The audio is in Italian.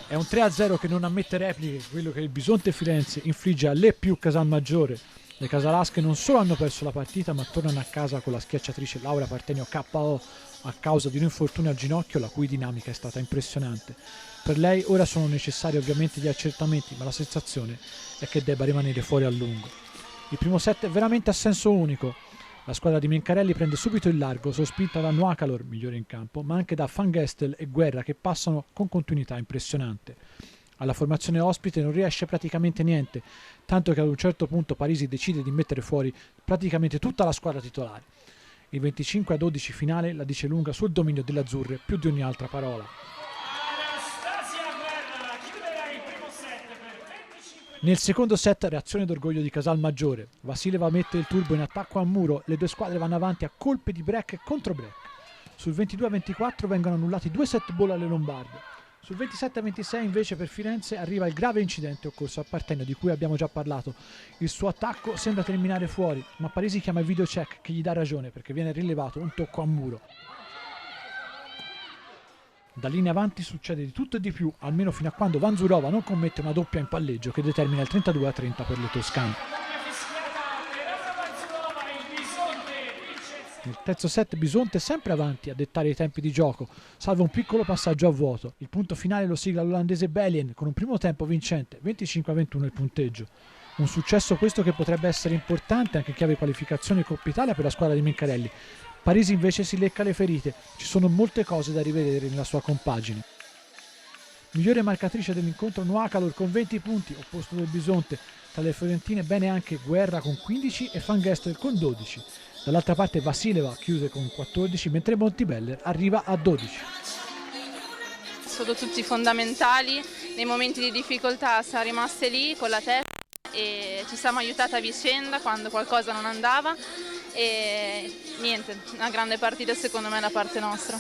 È un 3-0 che non ammette repliche, quello che il Bisonte Firenze infligge alle più Casalmaggiore. Le casalasche non solo hanno perso la partita, ma tornano a casa con la schiacciatrice Laura Partenio KO a causa di un infortunio al ginocchio, la cui dinamica è stata impressionante. Per lei ora sono necessari ovviamente gli accertamenti, ma la sensazione è che debba rimanere fuori a lungo. Il primo set è veramente a senso unico. La squadra di Mencarelli prende subito il largo, sospinta da Nuacalor, migliore in campo, ma anche da Van Gestel e Guerra che passano con continuità impressionante. Alla formazione ospite non riesce praticamente niente, tanto che ad un certo punto Parisi decide di mettere fuori praticamente tutta la squadra titolare. Il 25-12 finale la dice lunga sul dominio delle azzurre più di ogni altra parola. Nel secondo set reazione d'orgoglio di Casalmaggiore. Vasileva mette il turbo in attacco a muro, le due squadre vanno avanti a colpi di break e contro break. Sul 22-24 vengono annullati 2 set ball alle Lombarde. Sul 27-26 invece per Firenze arriva il grave incidente occorso a Partenio di cui abbiamo già parlato. Il suo attacco sembra terminare fuori, ma Parisi chiama il video check che gli dà ragione perché viene rilevato un tocco a muro. Da lì in avanti succede di tutto e di più, almeno fino a quando Vanzurova non commette una doppia in palleggio che determina il 32-30 per le toscane. Nel terzo set Bisonte è sempre avanti a dettare i tempi di gioco, salvo un piccolo passaggio a vuoto. Il punto finale lo sigla l'olandese Belien con un primo tempo vincente, 25-21 il punteggio. Un successo questo che potrebbe essere importante anche in chiave qualificazione Coppa Italia per la squadra di Mencarelli. Parisi invece si lecca le ferite, ci sono molte cose da rivedere nella sua compagine. Migliore marcatrice dell'incontro Nuacalor con 20 punti, opposto del Bisonte. Tra le fiorentine bene anche Guerra con 15 e Van Gestel con 12. Dall'altra parte Vasileva chiude con 14, mentre Montibeller arriva a 12. Sono tutti fondamentali, nei momenti di difficoltà siamo rimaste lì con la testa e ci siamo aiutate a vicenda quando qualcosa non andava e niente, una grande partita secondo me da parte nostra.